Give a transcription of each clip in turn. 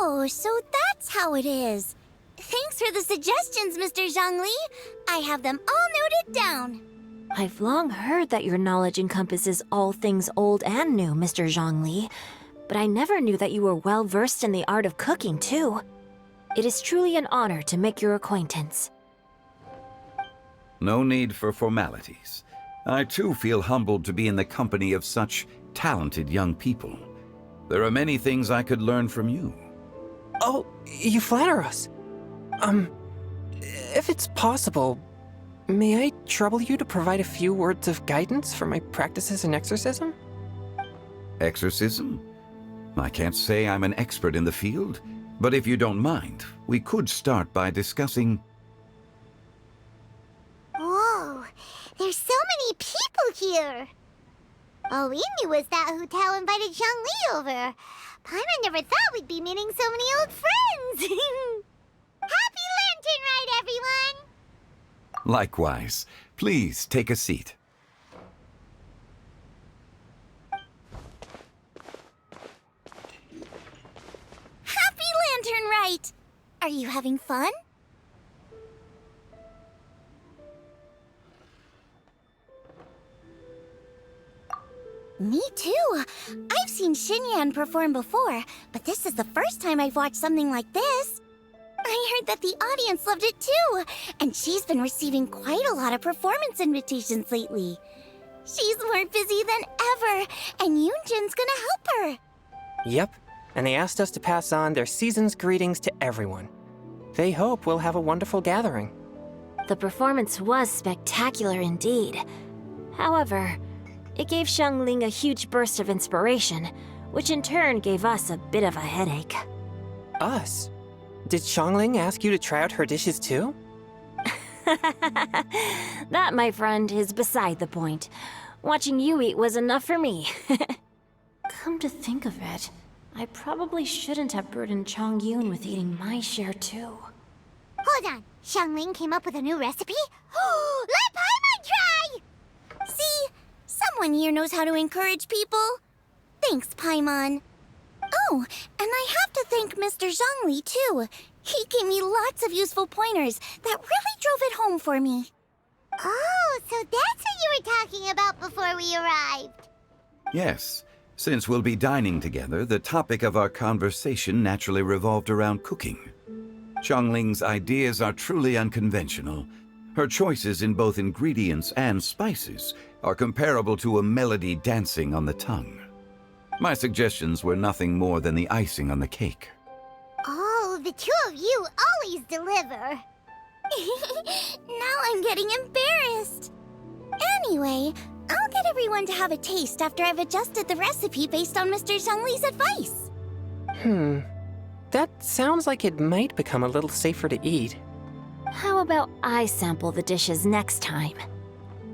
Oh, so that's how it is. Thanks for the suggestions, Mr. Zhongli. I have them all noted down. I've long heard that your knowledge encompasses all things old and new, Mr. Zhongli, but I never knew that you were well versed in the art of cooking, too. It is truly an honor to make your acquaintance. No need for formalities. I too feel humbled to be in the company of such talented young people. There are many things I could learn from you. Oh, you flatter us. If it's possible, may I trouble you to provide a few words of guidance for my practices in exorcism? Exorcism? I can't say I'm an expert in the field, but if you don't mind, we could start by discussing... Whoa, there's so many people here. All we knew was that Hu Tao invited Zhongli over. Paimon never thought we'd be meeting so many old friends. Happy Lantern Rite, everyone! Likewise. Please take a seat. Happy Lantern Rite! Are you having fun? Me too. I've seen Xinyan perform before, but this is the first time I've watched something like this. I heard that the audience loved it too, and she's been receiving quite a lot of performance invitations lately. She's more busy than ever, and Yoonjin's gonna help her. Yep, and they asked us to pass on their season's greetings to everyone. They hope we'll have a wonderful gathering. The performance was spectacular indeed. However, it gave Xiangling a huge burst of inspiration, which in turn gave us a bit of a headache. Us? Did Xiangling ask you to try out her dishes too? That, my friend, is beside the point. Watching you eat was enough for me. Come to think of it, I probably shouldn't have burdened Chongyun with eating my share too. Hold on, Xiangling came up with a new recipe? Let Paimon try! See? Someone here knows how to encourage people. Thanks, Paimon. Oh, and I have to thank Mr. Zhongli, too. He gave me lots of useful pointers that really drove it home for me. Oh, so that's what you were talking about before we arrived. Yes. Since we'll be dining together, the topic of our conversation naturally revolved around cooking. Xiangling's ideas are truly unconventional. Her choices in both ingredients and spices are comparable to a melody dancing on the tongue. My suggestions were nothing more than the icing on the cake. Oh, the two of you always deliver. Now I'm getting embarrassed. Anyway, I'll get everyone to have a taste after I've adjusted the recipe based on Mr. Zhongli's advice. That sounds like it might become a little safer to eat. How about I sample the dishes next time?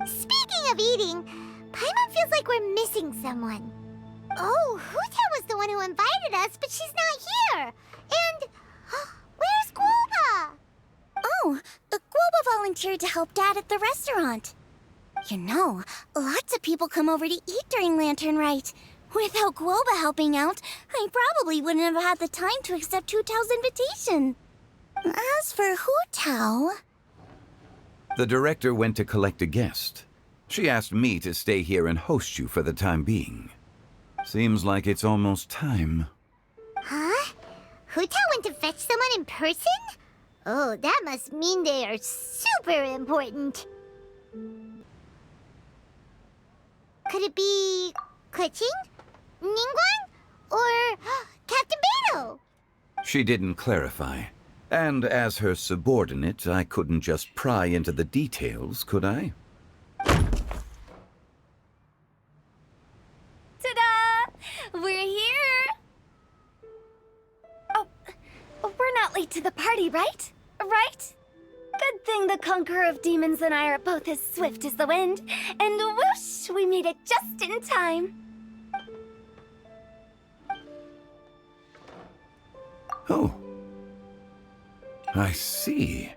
Speaking of eating, Paimon feels like we're missing someone. Oh, Huta was the one who invited us, but she's not here. And where's Guoba? Oh, Guoba volunteered to help Dad at the restaurant. You know, lots of people come over to eat during Lantern Rite. Without Guoba helping out, I probably wouldn't have had the time to accept Hu Tao's invitation. As for Hu Tao... The director went to collect a guest. She asked me to stay here and host you for the time being. Seems like it's almost time. Huh? Hu Tao went to fetch someone in person? Oh, that must mean they are super important. Could it be Keqing? Ningguang? Or Captain Beidou? She didn't clarify. And as her subordinate, I couldn't just pry into the details, could I? Ta-da! We're here! Oh, we're not late to the party, right? Right? Good thing the Conqueror of Demons and I are both as swift as the wind, and whoosh, we made it just in time. Oh. I see.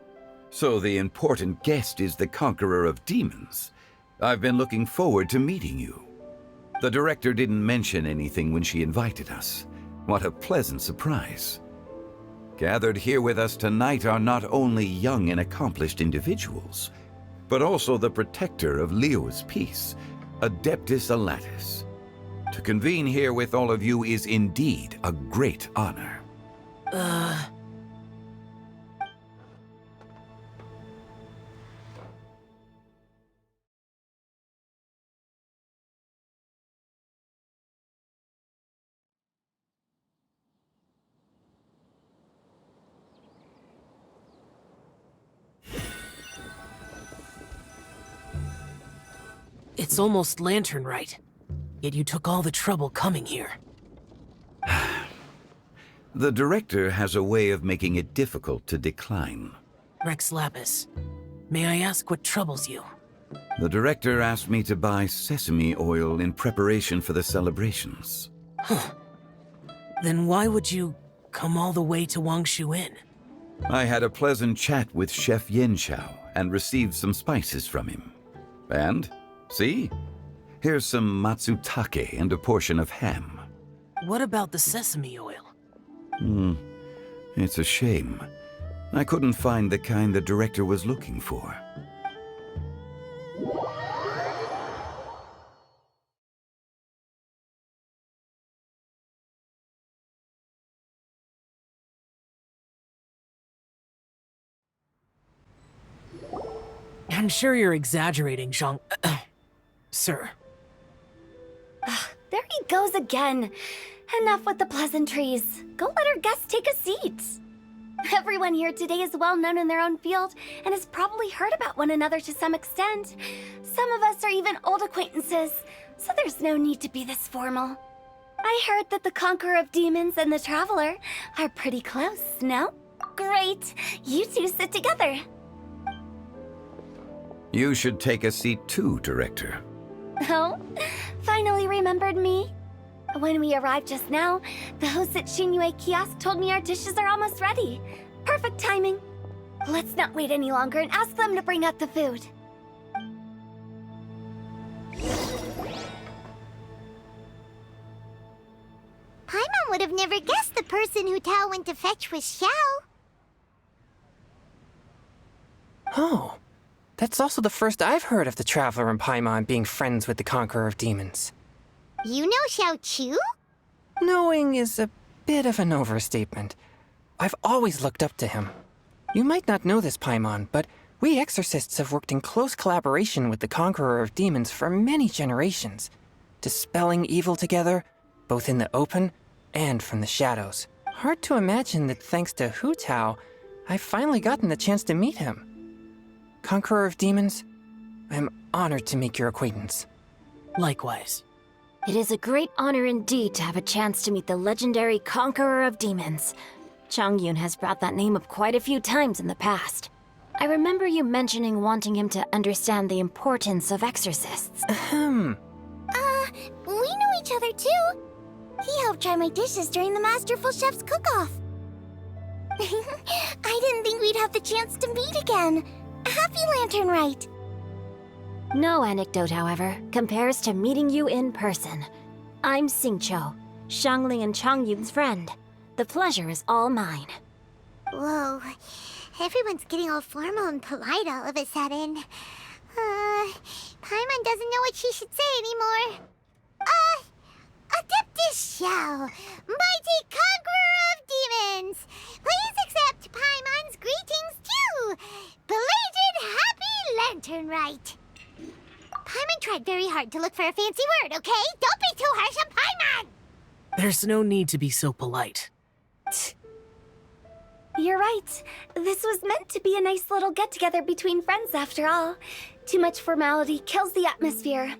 So the important guest is the Conqueror of Demons. I've been looking forward to meeting you. The director didn't mention anything when she invited us. What a pleasant surprise. Gathered here with us tonight are not only young and accomplished individuals, but also the protector of Leo's peace, Adeptus Alatus. To convene here with all of you is indeed a great honor. It's almost lantern right. Yet you took all the trouble coming here. The director has a way of making it difficult to decline. Rex Lapis, may I ask what troubles you? The director asked me to buy sesame oil in preparation for the celebrations. Then why would you come all the way to Wangshu Inn? I had a pleasant chat with Chef Xiao and received some spices from him. And, see? Here's some matsutake and a portion of ham. What about the sesame oil? It's a shame. I couldn't find the kind the director was looking for. I'm sure you're exaggerating, Zhang... Sir. There he goes again. Enough with the pleasantries. Go let our guests take a seat. Everyone here today is well known in their own field and has probably heard about one another to some extent. Some of us are even old acquaintances, so there's no need to be this formal. I heard that the Conqueror of Demons and the Traveler are pretty close, no? Great. You two sit together. You should take a seat too, Director. Oh, finally remembered me? When we arrived just now, the host at Xinyue Kiosk told me our dishes are almost ready. Perfect timing. Let's not wait any longer and ask them to bring out the food. Paimon would have never guessed the person who Tao went to fetch was Xiao. Oh, that's also the first I've heard of the Traveler and Paimon being friends with the Conqueror of Demons. You know Xiao Chu? Knowing is a bit of an overstatement. I've always looked up to him. You might not know this, Paimon, but we exorcists have worked in close collaboration with the Conqueror of Demons for many generations, dispelling evil together, both in the open and from the shadows. Hard to imagine that thanks to Hu Tao, I've finally gotten the chance to meet him. Conqueror of Demons, I'm honored to make your acquaintance. Likewise. It is a great honor indeed to have a chance to meet the legendary Conqueror of Demons. Changyun has brought that name up quite a few times in the past. I remember you mentioning wanting him to understand the importance of exorcists. We know each other too. He helped try my dishes during the Masterful Chef's cook-off. I didn't think we'd have the chance to meet again. Happy Lantern Rite. No anecdote, however, compares to meeting you in person. I'm Xingqiu, Shangling and Changyun's friend. The pleasure is all mine. Whoa, everyone's getting all formal and polite all of a sudden. Paimon doesn't know what she should say anymore. Adeptus Xiao, mighty conqueror of demons, please accept Paimon's greetings too. Belated Happy Lantern Rite. Paimon tried very hard to look for a fancy word, okay? Don't be too harsh on Paimon! There's no need to be so polite. You're right. This was meant to be a nice little get-together between friends after all. Too much formality kills the atmosphere.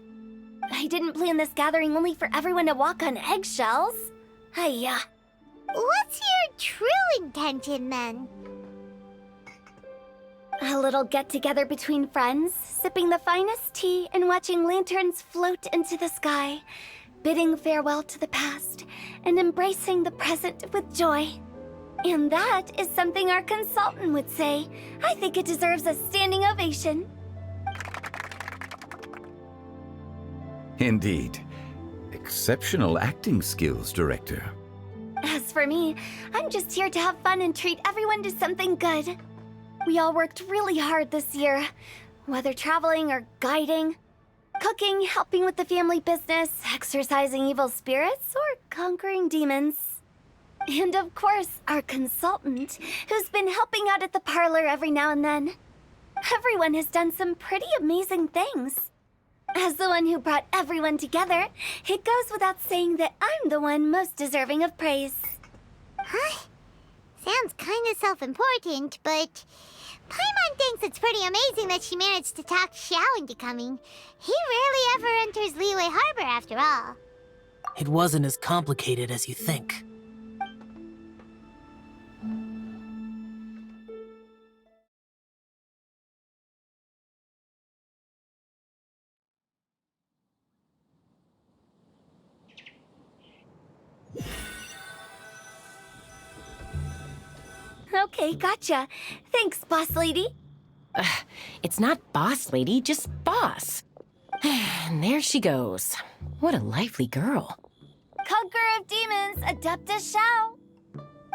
I didn't plan this gathering only for everyone to walk on eggshells. Hiya. What's your true intention, then? A little get-together between friends, sipping the finest tea and watching lanterns float into the sky, bidding farewell to the past and embracing the present with joy. And that is something our consultant would say. I think it deserves a standing ovation. Indeed. Exceptional acting skills, Director. As for me, I'm just here to have fun and treat everyone to something good. We all worked really hard this year, whether traveling or guiding, cooking, helping with the family business, exorcising evil spirits, or conquering demons. And of course, our consultant, who's been helping out at the parlor every now and then. Everyone has done some pretty amazing things. As the one who brought everyone together, it goes without saying that I'm the one most deserving of praise. Huh? Sounds kind of self-important, but Paimon thinks it's pretty amazing that she managed to talk Xiao into coming. He rarely ever enters Liyue Harbor, after all. It wasn't as complicated as you think. Okay, gotcha. Thanks, boss lady. It's not boss lady, just boss. And there she goes. What a lively girl. Conqueror of demons, Adeptus Xiao.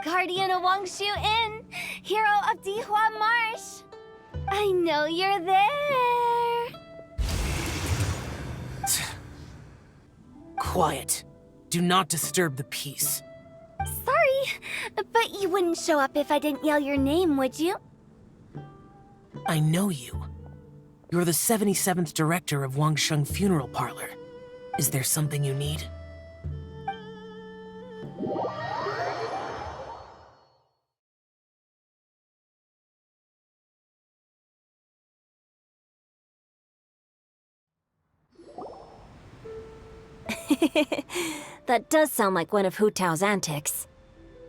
Guardian of Wangshu Inn, hero of Dihua Marsh. I know you're there. Quiet. Do not disturb the peace. Sorry, but you wouldn't show up if I didn't yell your name, would you? I know you. You're the 77th director of Wangsheng Funeral Parlor. Is there something you need? That does sound like one of Hu Tao's antics.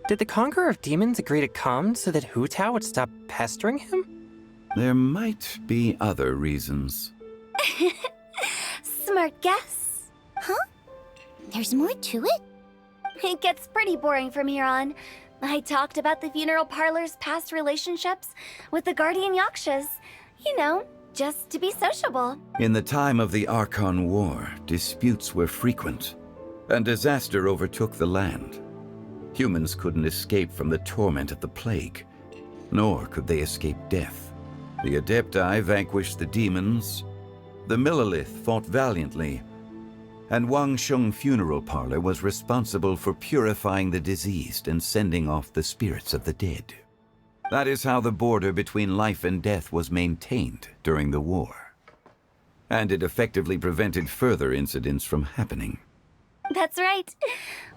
Did the Conqueror of Demons agree to come so that Hu Tao would stop pestering him? There might be other reasons. Smart guess. Huh? There's more to it? It gets pretty boring from here on. I talked about the funeral parlor's past relationships with the guardian yakshas. You know, just to be sociable. In the time of the Archon War, disputes were frequent, and disaster overtook the land. Humans couldn't escape from the torment of the plague, nor could they escape death. The Adepti vanquished the demons, the Millelith fought valiantly, and Wangsheng Funeral Parlor was responsible for purifying the diseased and sending off the spirits of the dead. That is how the border between life and death was maintained during the war. And it effectively prevented further incidents from happening. That's right.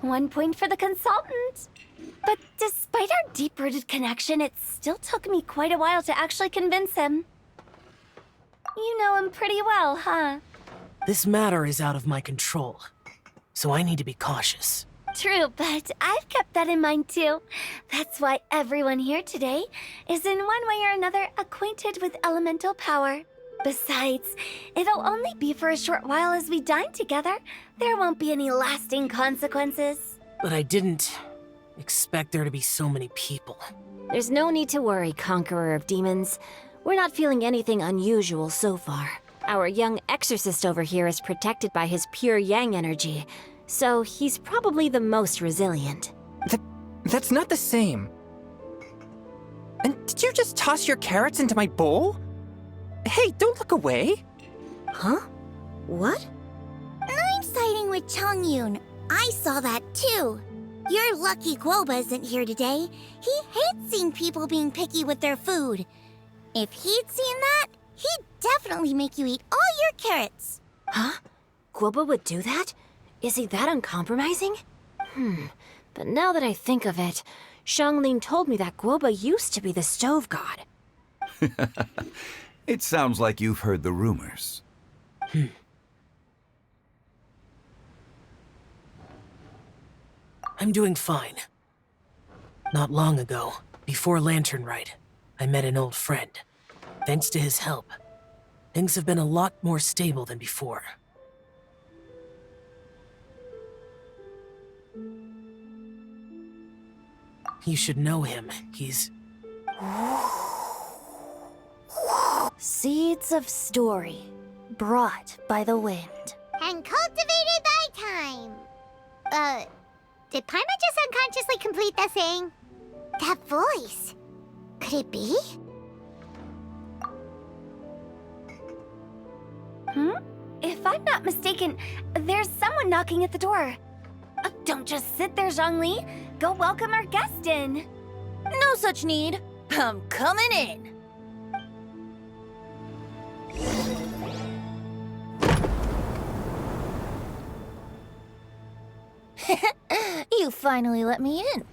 1 point for the consultant. But despite our deep-rooted connection, it still took me quite a while to actually convince him. You know him pretty well, huh? This matter is out of my control, so I need to be cautious. True, but I've kept that in mind too. That's why everyone here today is in one way or another acquainted with elemental power. Besides, it'll only be for a short while as we dine together. There won't be any lasting consequences. But I didn't expect there to be so many people. There's no need to worry, Conqueror of Demons. We're not feeling anything unusual so far. Our young exorcist over here is protected by his pure yang energy, so he's probably the most resilient. That's not the same. And did you just toss your carrots into my bowl? Hey, don't look away. Huh? What? I'm siding with Chongyun. I saw that too. You're lucky Guoba isn't here today. He hates seeing people being picky with their food. If he'd seen that, he'd definitely make you eat all your carrots. Huh? Guoba would do that? Is he that uncompromising? But now that I think of it, Xiangling told me that Guoba used to be the stove god. It sounds like you've heard the rumors. I'm doing fine. Not long ago, before Lantern Rite, I met an old friend. Thanks to his help, things have been a lot more stable than before. You should know him. He's... Seeds of story, brought by the wind. And cultivated by time. Did Paimon just unconsciously complete that saying? That voice. Could it be? If I'm not mistaken, there's someone knocking at the door. Don't just sit there, Zhongli. Go welcome our guest in. No such need. I'm coming in. You finally let me in.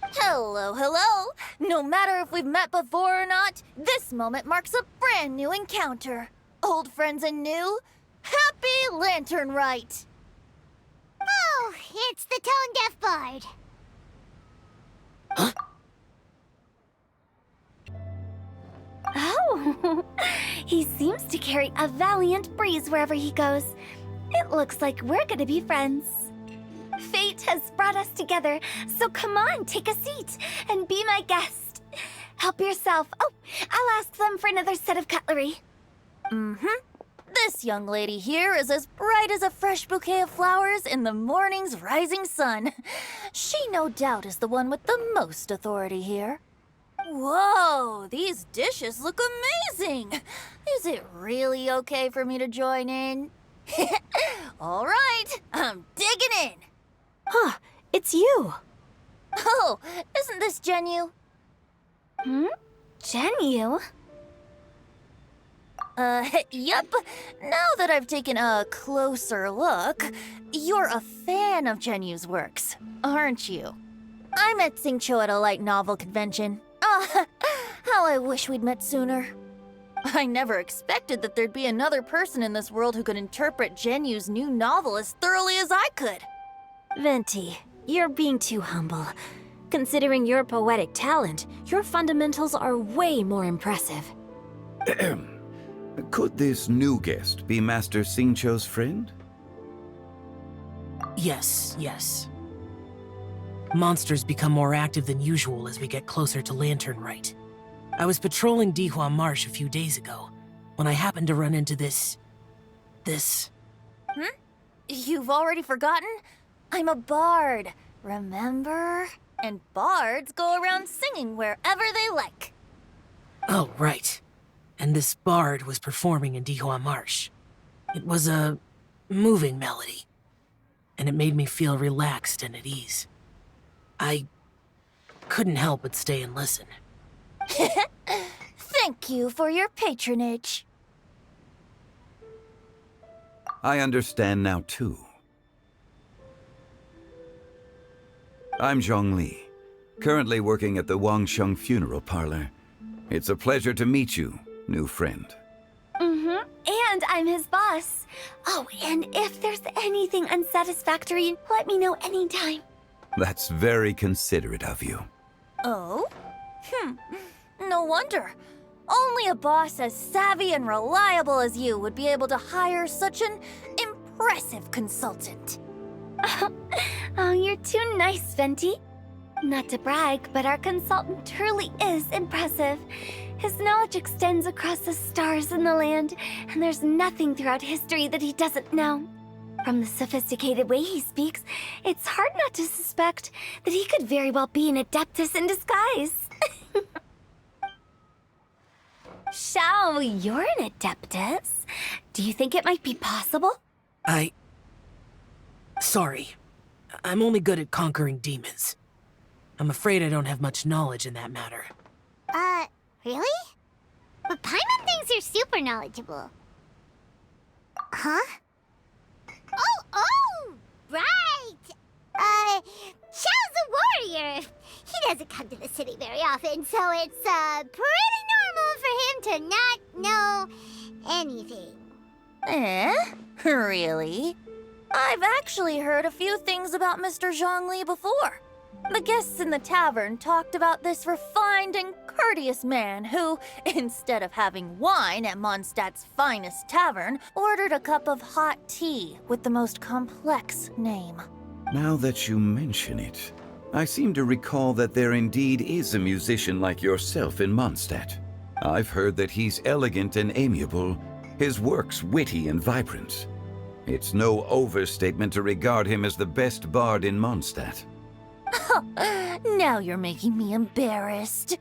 Hello, hello. No matter if we've met before or not, this moment marks a brand new encounter. Old friends and new. Happy Lantern Rite. Oh, it's the tone-deaf bard. Oh, he seems to carry a valiant breeze wherever he goes. It looks like we're gonna be friends. Fate has brought us together, so come on, take a seat and be my guest. Help yourself. Oh, I'll ask them for another set of cutlery. This young lady here is as bright as a fresh bouquet of flowers in the morning's rising sun. She no doubt is the one with the most authority here. Whoa, these dishes look amazing. Is it really okay for me to join in? All right, I'm digging in. Huh, it's you. Oh, isn't this Genyu? Genyu? Yep. Now that I've taken a closer look, you're a fan of Genyu's works, aren't you? I met Xingqiu at a light novel convention. How I wish we'd met sooner. I never expected that there'd be another person in this world who could interpret Genyu's new novel as thoroughly as I could. Venti, you're being too humble. Considering your poetic talent, your fundamentals are way more impressive. Could this new guest be Master Xingqiu's friend? Yes. Monsters become more active than usual as we get closer to Lantern Rite. I was patrolling Dihua Marsh a few days ago, when I happened to run into this... You've already forgotten? I'm a bard, remember? And bards go around singing wherever they like. Oh, right. And this bard was performing in Dihua Marsh. It was a moving melody, and it made me feel relaxed and at ease. I couldn't help but stay and listen. Thank you for your patronage. I understand now, too. I'm Zhongli, currently working at the Wangsheng Funeral Parlor. It's a pleasure to meet you, new friend. And I'm his boss. Oh, and if there's anything unsatisfactory, let me know anytime. That's very considerate of you. Oh? No wonder. Only a boss as savvy and reliable as you would be able to hire such an impressive consultant. Oh, you're too nice, Venti. Not to brag, but our consultant truly is impressive. His knowledge extends across the stars and the land, and there's nothing throughout history that he doesn't know. From the sophisticated way he speaks, it's hard not to suspect that he could very well be an adeptus in disguise. Xiao, you're an adeptus. Do you think it might be possible? Sorry. I'm only good at conquering demons. I'm afraid I don't have much knowledge in that matter. Really? But Paimon thinks you're super knowledgeable. Huh? Oh, right! Xiao's here. He doesn't come to the city very often, so it's pretty normal for him to not know anything. Really? I've actually heard a few things about Mr. Zhongli before. The guests in the tavern talked about this refined and courteous man who, instead of having wine at Mondstadt's finest tavern, ordered a cup of hot tea with the most complex name. Now that you mention it, I seem to recall that there indeed is a musician like yourself in Mondstadt. I've heard that he's elegant and amiable, his works witty and vibrant. It's no overstatement to regard him as the best bard in Mondstadt. Now you're making me embarrassed.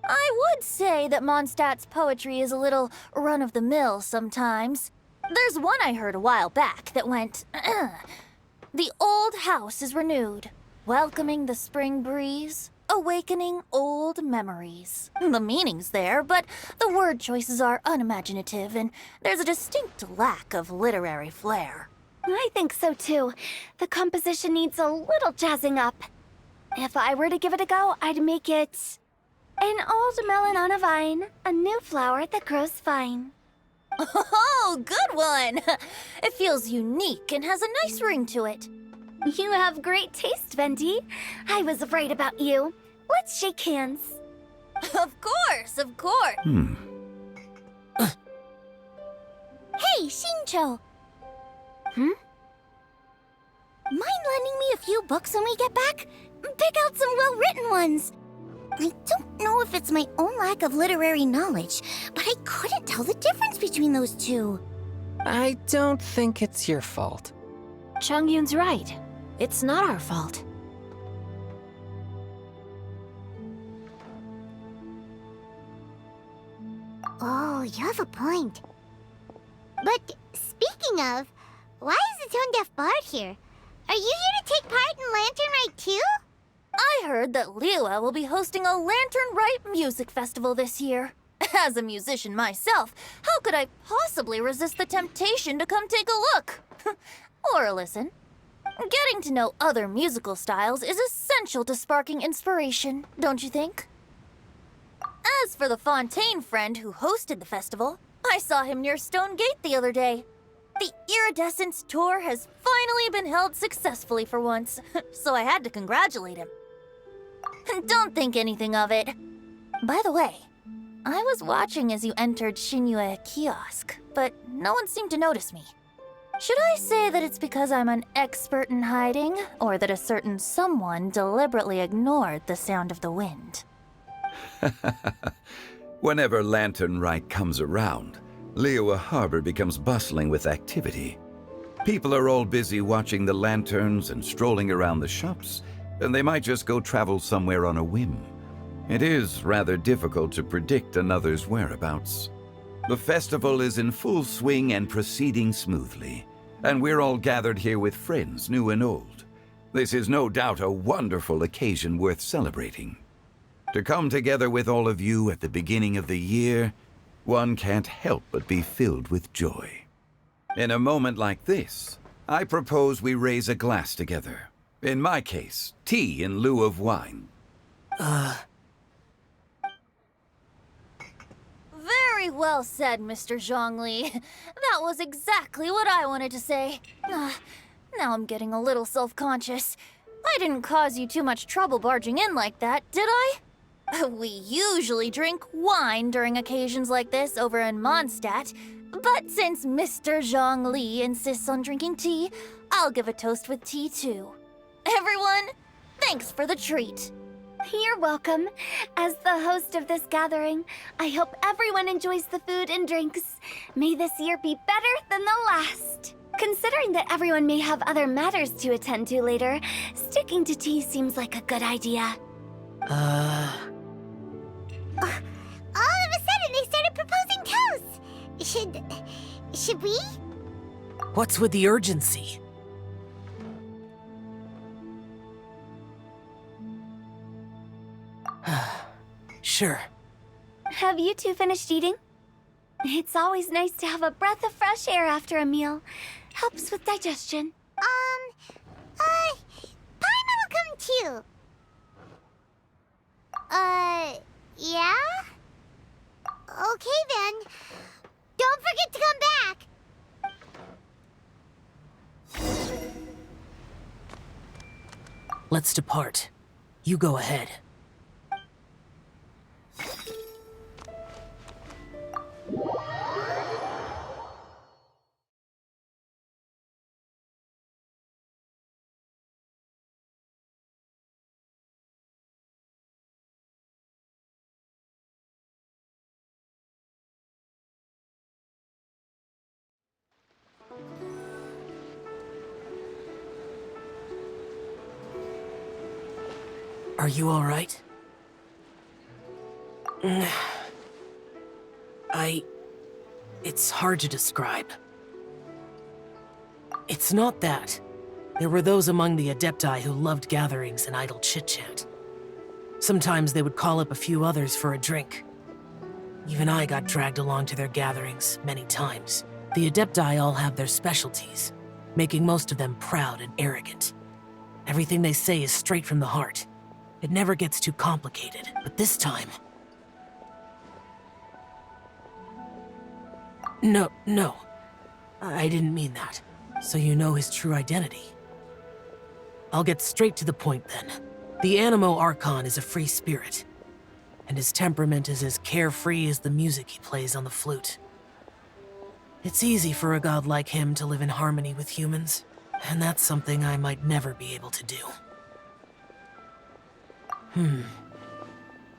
I would say that Mondstadt's poetry is a little run-of-the-mill sometimes. There's one I heard a while back that went, The old house is renewed, welcoming the spring breeze, awakening old memories. The meaning's there, but the word choices are unimaginative, and there's a distinct lack of literary flair. I think so too. The composition needs a little jazzing up. If I were to give it a go, I'd make it an old melon on a vine, a new flower that grows fine. Oh, good one! It feels unique and has a nice ring to it. You have great taste, Venti. I was right about you. Let's shake hands. Of course, of course. Hey, Xingqiu! Mind lending me a few books when we get back? Pick out some well-written ones. I don't know if it's my own lack of literary knowledge, but I couldn't tell the difference between those two. I don't think it's your fault. Chongyun's right. It's not our fault. Oh, you have a point. But speaking of, why is the tone-deaf bard here? Are you here to take part in Lantern Rite too? I heard that Liua will be hosting a Lantern Rite music festival this year. As a musician myself, how could I possibly resist the temptation to come take a look? Or listen. Getting to know other musical styles is essential to sparking inspiration, don't you think? As for the Fontaine friend who hosted the festival, I saw him near Stone Gate the other day. The Iridescence tour has finally been held successfully for once, so I had to congratulate him. Don't think anything of it. By the way, I was watching as you entered Xinyue Kiosk, but no one seemed to notice me. Should I say that it's because I'm an expert in hiding, or that a certain someone deliberately ignored the sound of the wind? Whenever Lantern Rite comes around, Liua Harbor becomes bustling with activity. People are all busy watching the lanterns and strolling around the shops, and they might just go travel somewhere on a whim. It is rather difficult to predict another's whereabouts. The festival is in full swing and proceeding smoothly, and we're all gathered here with friends, new and old. This is no doubt a wonderful occasion worth celebrating. To come together with all of you at the beginning of the year, one can't help but be filled with joy. In a moment like this, I propose we raise a glass together. In my case, tea in lieu of wine. Very well said, Mr. Zhongli. That was exactly what I wanted to say. Now I'm getting a little self-conscious. I didn't cause you too much trouble barging in like that, did I? We usually drink wine during occasions like this over in Mondstadt, but since Mr. Zhongli insists on drinking tea, I'll give a toast with tea too. Everyone, thanks for the treat. You're welcome. As the host of this gathering, I hope everyone enjoys the food and drinks. May this year be better than the last. Considering that everyone may have other matters to attend to later, sticking to tea seems like a good idea. All of a sudden, they started proposing toasts. Should we? What's with the urgency? Sure. Have you two finished eating? It's always nice to have a breath of fresh air after a meal. Helps with digestion. Paimon will come too. Yeah? Okay then. Don't forget to come back! Let's depart. You go ahead. Are you all right? It's hard to describe. It's not that. There were those among the Adepti who loved gatherings and idle chit-chat. Sometimes they would call up a few others for a drink. Even I got dragged along to their gatherings many times. The Adepti all have their specialties, making most of them proud and arrogant. Everything they say is straight from the heart. It never gets too complicated, but this time... No. I didn't mean that. So you know his true identity. I'll get straight to the point then. The anemo archon is a free spirit, and his temperament is as carefree as the music he plays on the flute. It's easy for a god like him to live in harmony with humans, and that's something I might never be able to do.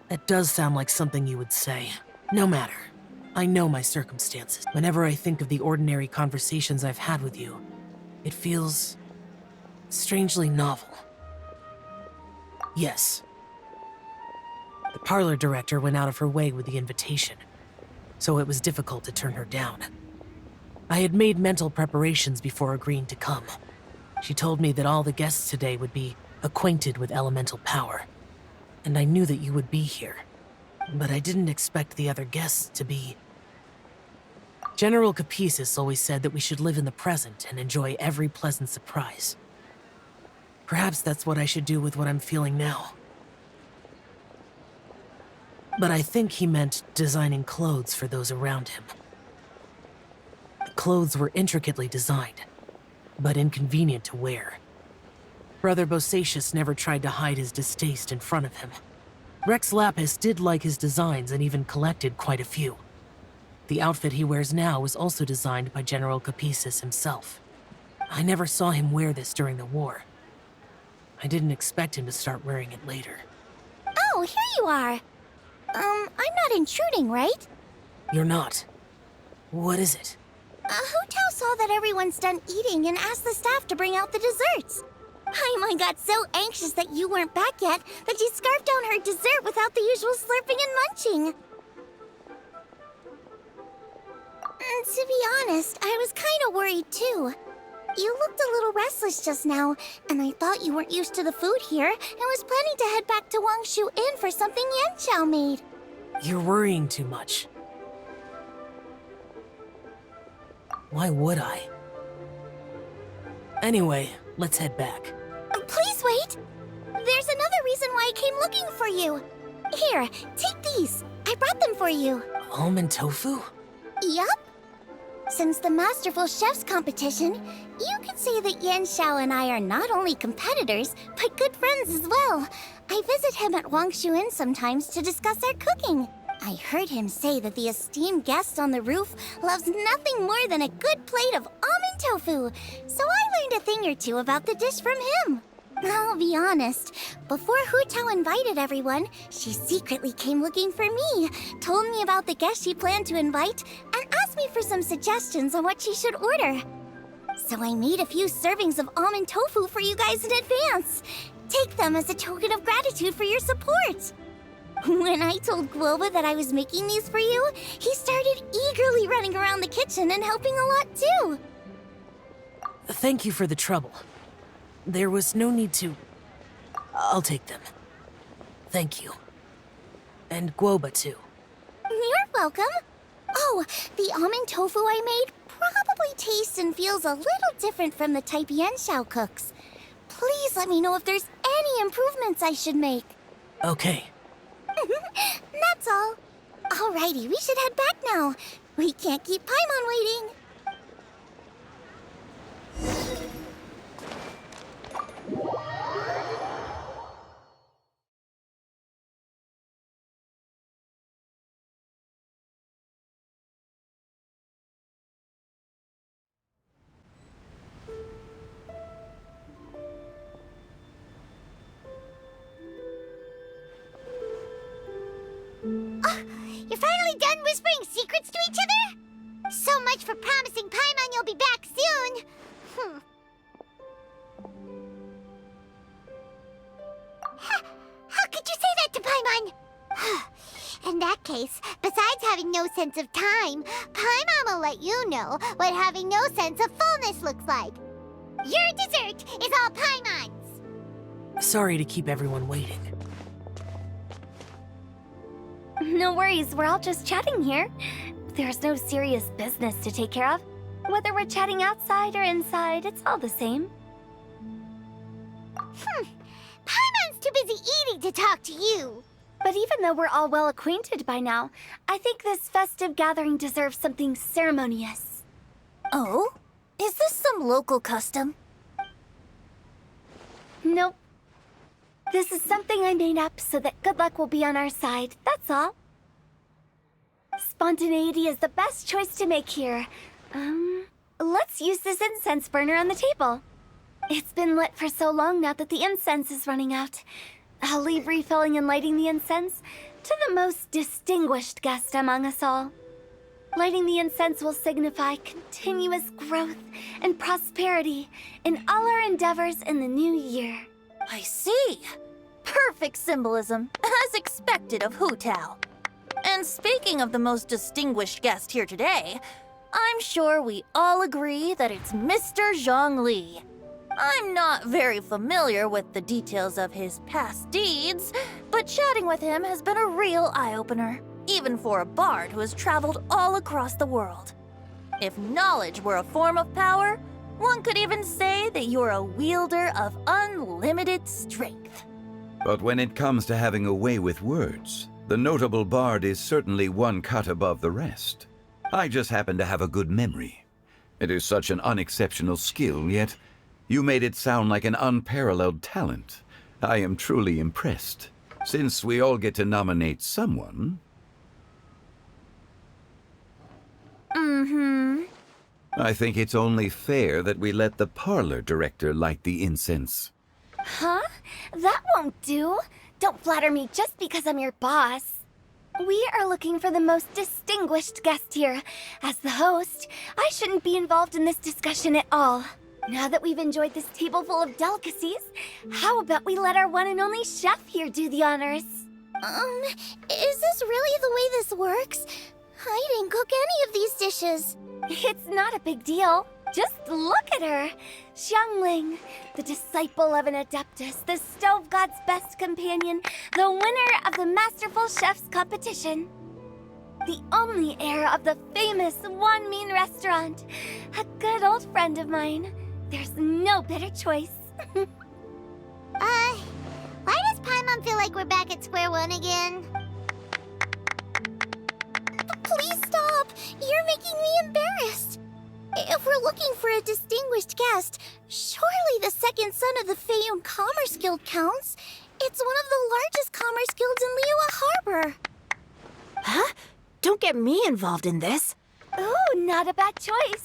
That does sound like something you would say. No matter. I know my circumstances. Whenever I think of the ordinary conversations I've had with you, it feels strangely novel. Yes. The parlor director went out of her way with the invitation, so it was difficult to turn her down. I had made mental preparations before agreeing to come. She told me that all the guests today would be acquainted with elemental power, and I knew that you would be here. But I didn't expect the other guests to be... General Capisis always said that we should live in the present and enjoy every pleasant surprise. Perhaps that's what I should do with what I'm feeling now. But I think he meant designing clothes for those around him. The clothes were intricately designed, but inconvenient to wear. Brother Bosacius never tried to hide his distaste in front of him. Rex Lapis did like his designs and even collected quite a few. The outfit he wears now was also designed by General Capisis himself. I never saw him wear this during the war. I didn't expect him to start wearing it later. Oh, here you are. I'm not intruding, right? You're not. What is it? Hu Tao saw that everyone's done eating and asked the staff to bring out the desserts. Paimon got so anxious that you weren't back yet that she scarfed down her dessert without the usual slurping and munching. To be honest, I was kind of worried too. You looked a little restless just now, and I thought you weren't used to the food here and was planning to head back to Wangshu Inn for something Yanxiao made. You're worrying too much. Why would I? Anyway, let's head back. Please wait! There's another reason why I came looking for you. Here, take these. I brought them for you. Almond tofu? Yup. Since the Masterful Chef's competition, you could say that Yanxiao and I are not only competitors, but good friends as well. I visit him at Wangshu Inn sometimes to discuss our cooking. I heard him say that the esteemed guest on the roof loves nothing more than a good plate of almond tofu, so I learned a thing or two about the dish from him. I'll be honest, before Hu Tao invited everyone, she secretly came looking for me, told me about the guests she planned to invite, and asked me for some suggestions on what she should order. So I made a few servings of almond tofu for you guys in advance. Take them as a token of gratitude for your support. When I told Guoba that I was making these for you, he started eagerly running around the kitchen and helping a lot too. Thank you for the trouble. There was no need to... I'll take them. Thank you. And Guoba too. You're welcome. Oh, the almond tofu I made probably tastes and feels a little different from the type Yanxiao cooks. Please let me know if there's any improvements I should make. Okay. That's all. Alrighty, we should head back now. We can't keep Paimon waiting. You're finally done whispering secrets to each other? So much for promising Paimon you'll be back soon. How could you say that to Paimon? In that case, besides having no sense of time, Paimon will let you know what having no sense of fullness looks like. Your dessert is all Paimon's. Sorry to keep everyone waiting. No worries, we're all just chatting here. There's no serious business to take care of. Whether we're chatting outside or inside, it's all the same. Paimon's too busy eating to talk to you. But even though we're all well acquainted by now, I think this festive gathering deserves something ceremonious. Oh? Is this some local custom? Nope. This is something I made up so that good luck will be on our side, that's all. Spontaneity is the best choice to make here. Let's use this incense burner on the table. It's been lit for so long now that the incense is running out. I'll leave refilling and lighting the incense to the most distinguished guest among us all. Lighting the incense will signify continuous growth and prosperity in all our endeavors in the new year. I see. Perfect symbolism, as expected of Hu Tao. And speaking of the most distinguished guest here today, I'm sure we all agree that it's Mr. Zhongli. I'm not very familiar with the details of his past deeds, but chatting with him has been a real eye-opener, even for a bard who has traveled all across the world. If knowledge were a form of power, one could even say that you're a wielder of unlimited strength. But when it comes to having a way with words, the notable bard is certainly one cut above the rest. I just happen to have a good memory. It is such an unexceptional skill, yet you made it sound like an unparalleled talent. I am truly impressed. Since we all get to nominate someone... I think it's only fair that we let the parlor director light the incense. Huh? That won't do. Don't flatter me just because I'm your boss. We are looking for the most distinguished guest here. As the host, I shouldn't be involved in this discussion at all. Now that we've enjoyed this table full of delicacies, how about we let our one and only chef here do the honors? Is this really the way this works? I didn't cook any of these dishes. It's not a big deal. Just look at her. Xiangling, the disciple of an adeptus, the stove god's best companion, the winner of the Masterful Chef's competition. The only heir of the famous Wan Min restaurant. A good old friend of mine. There's no better choice. Why does Paimon feel like we're back at square one again? Please stop! You're making me embarrassed. If we're looking for a distinguished guest, surely the second son of the Feiyun Commerce Guild counts. It's one of the largest commerce guilds in Liyue Harbor. Huh? Don't get me involved in this. Ooh, not a bad choice.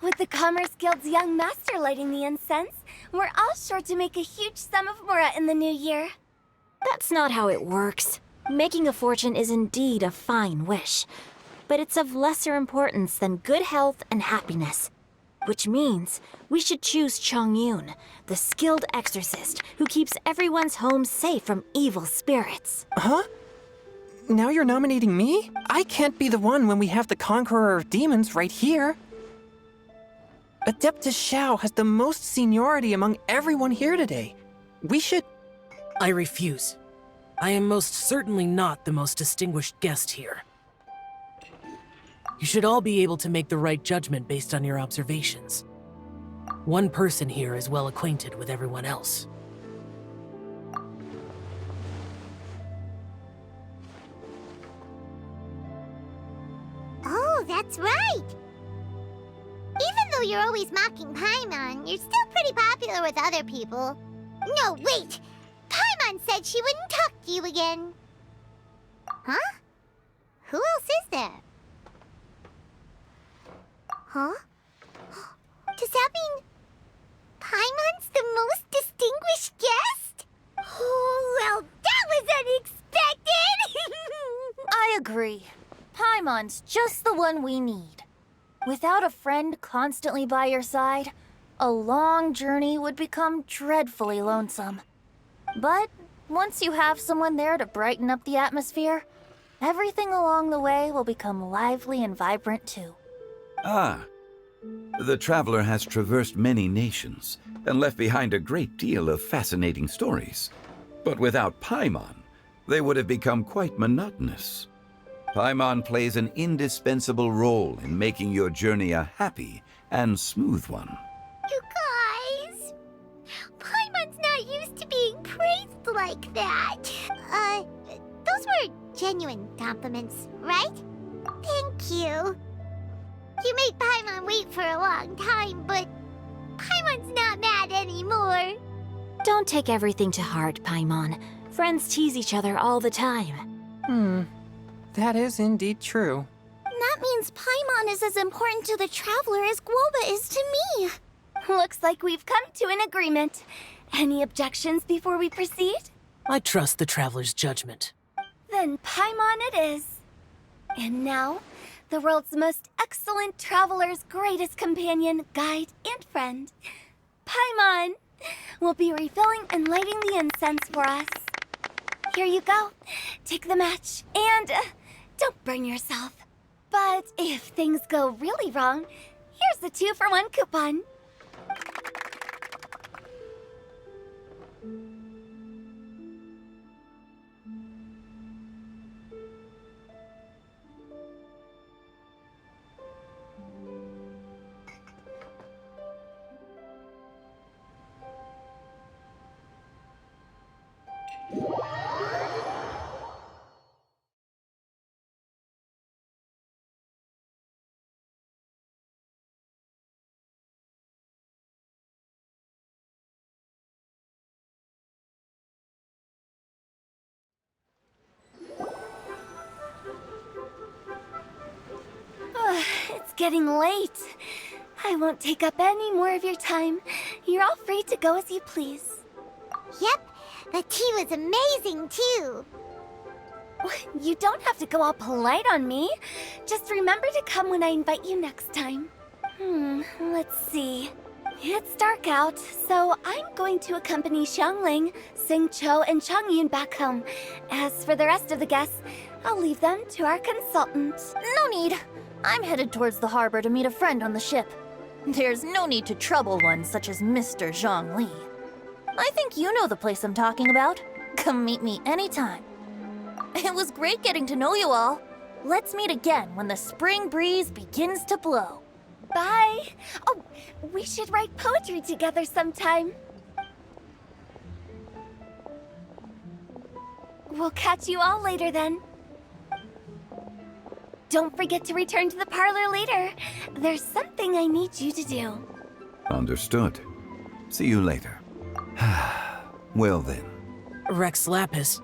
With the Commerce Guild's young master lighting the incense, we're all sure to make a huge sum of mora in the new year. That's not how it works. Making a fortune is indeed a fine wish, but it's of lesser importance than good health and happiness. Which means we should choose Chongyun, the skilled exorcist who keeps everyone's home safe from evil spirits. Huh? Now you're nominating me? I can't be the one when we have the Conqueror of Demons right here. Adeptus Xiao has the most seniority among everyone here today. We should... I refuse. I am most certainly not the most distinguished guest here. You should all be able to make the right judgment based on your observations. One person here is well acquainted with everyone else. Oh, that's right! Even though you're always mocking Paimon, you're still pretty popular with other people. No, wait! Paimon said she wouldn't talk to you again. Huh? Who else is there? Huh? Does that mean Paimon's the most distinguished guest? Oh, well, that was unexpected! I agree. Paimon's just the one we need. Without a friend constantly by your side, a long journey would become dreadfully lonesome. But once you have someone there to brighten up the atmosphere, everything along the way will become lively and vibrant too. Ah, the traveler has traversed many nations and left behind a great deal of fascinating stories. But without Paimon, they would have become quite monotonous. Paimon plays an indispensable role in making your journey a happy and smooth one. You guys, Paimon's not used to being praised like that. Those were genuine compliments, right? Thank you. You made Paimon wait for a long time, but Paimon's not mad anymore. Don't take everything to heart, Paimon. Friends tease each other all the time. That is indeed true. That means Paimon is as important to the traveler as Guoba is to me. Looks like we've come to an agreement. Any objections before we proceed? I trust the traveler's judgment. Then Paimon it is. And now, the world's most excellent traveler's greatest companion, guide, and friend, Paimon, will be refilling and lighting the incense for us. Here you go. Take the match, and don't burn yourself. But if things go really wrong, here's the 2-for-1 coupon. It's getting late. I won't take up any more of your time. You're all free to go as you please. Yep, the tea was amazing too. You don't have to go all polite on me. Just remember to come when I invite you next time. Let's see. It's dark out, so I'm going to accompany Xiangling, Xingqiu, and Changyun back home. As for the rest of the guests, I'll leave them to our consultant. No need. I'm headed towards the harbor to meet a friend on the ship. There's no need to trouble one such as Mr. Zhongli. I think you know the place I'm talking about. Come meet me anytime. It was great getting to know you all. Let's meet again when the spring breeze begins to blow. Bye. Oh, we should write poetry together sometime. We'll catch you all later then. Don't forget to return to the parlor later. There's something I need you to do. Understood. See you later. Well then. Rex Lapis.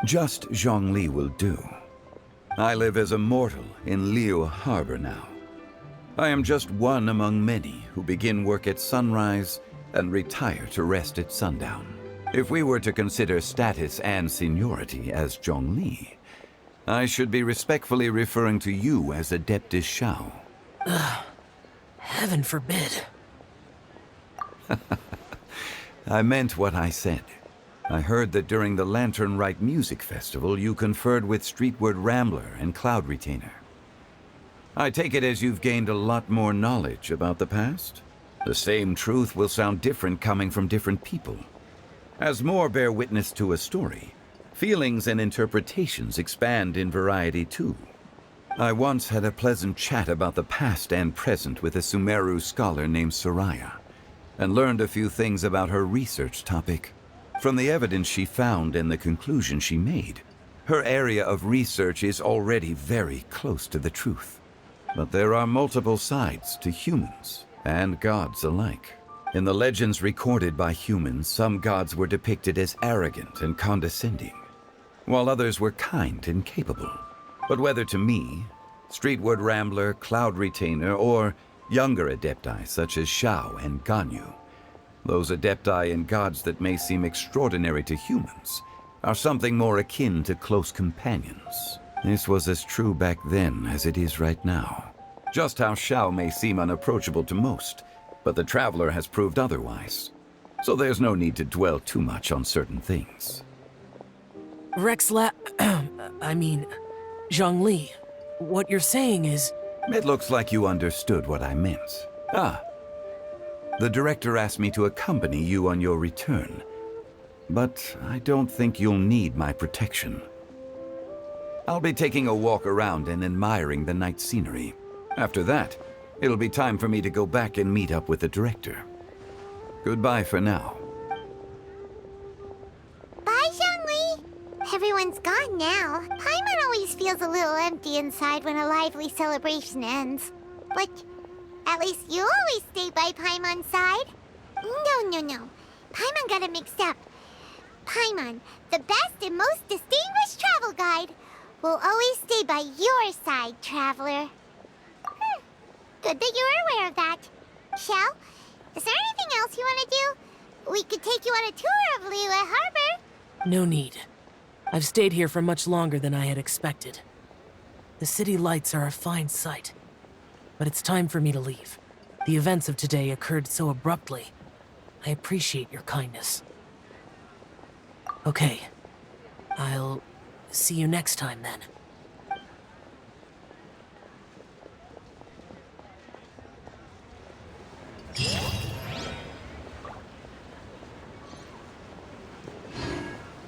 Just Zhongli will do. I live as a mortal in Liu Harbor now. I am just one among many who begin work at sunrise and retire to rest at sundown. If we were to consider status and seniority as Zhongli, I should be respectfully referring to you as Adeptus Xiao. Heaven forbid. I meant what I said. I heard that during the Lantern Rite Music Festival, you conferred with Streetward Rambler and Cloud Retainer. I take it as you've gained a lot more knowledge about the past? The same truth will sound different coming from different people. As more bear witness to a story, feelings and interpretations expand in variety too. I once had a pleasant chat about the past and present with a Sumeru scholar named Soraya, and learned a few things about her research topic. From the evidence she found and the conclusion she made, her area of research is already very close to the truth. But there are multiple sides to humans and gods alike. In the legends recorded by humans, some gods were depicted as arrogant and condescending, while others were kind and capable. But whether to me, Streetward Rambler, Cloud Retainer, or younger adepti such as Xiao and Ganyu, those adepti and gods that may seem extraordinary to humans are something more akin to close companions. This was as true back then as it is right now. Just how Xiao may seem unapproachable to most, but the Traveler has proved otherwise. So there's no need to dwell too much on certain things. Zhongli, what you're saying is... It looks like you understood what I meant. The director asked me to accompany you on your return, but I don't think you'll need my protection. I'll be taking a walk around and admiring the night scenery. After that, it'll be time for me to go back and meet up with the director. Goodbye for now. Bye, Zhongli. Everyone's gone now. Paimon always feels a little empty inside when a lively celebration ends. But at least you always stay by Paimon's side. No. Paimon got it mixed up. Paimon, the best and most distinguished travel guide, will always stay by your side, Traveler. Good that you're aware of that. Xiao, is there anything else you want to do? We could take you on a tour of Liyue Harbor. No need. I've stayed here for much longer than I had expected. The city lights are a fine sight, but it's time for me to leave. The events of today occurred so abruptly. I appreciate your kindness. Okay. I'll see you next time then. Yeah.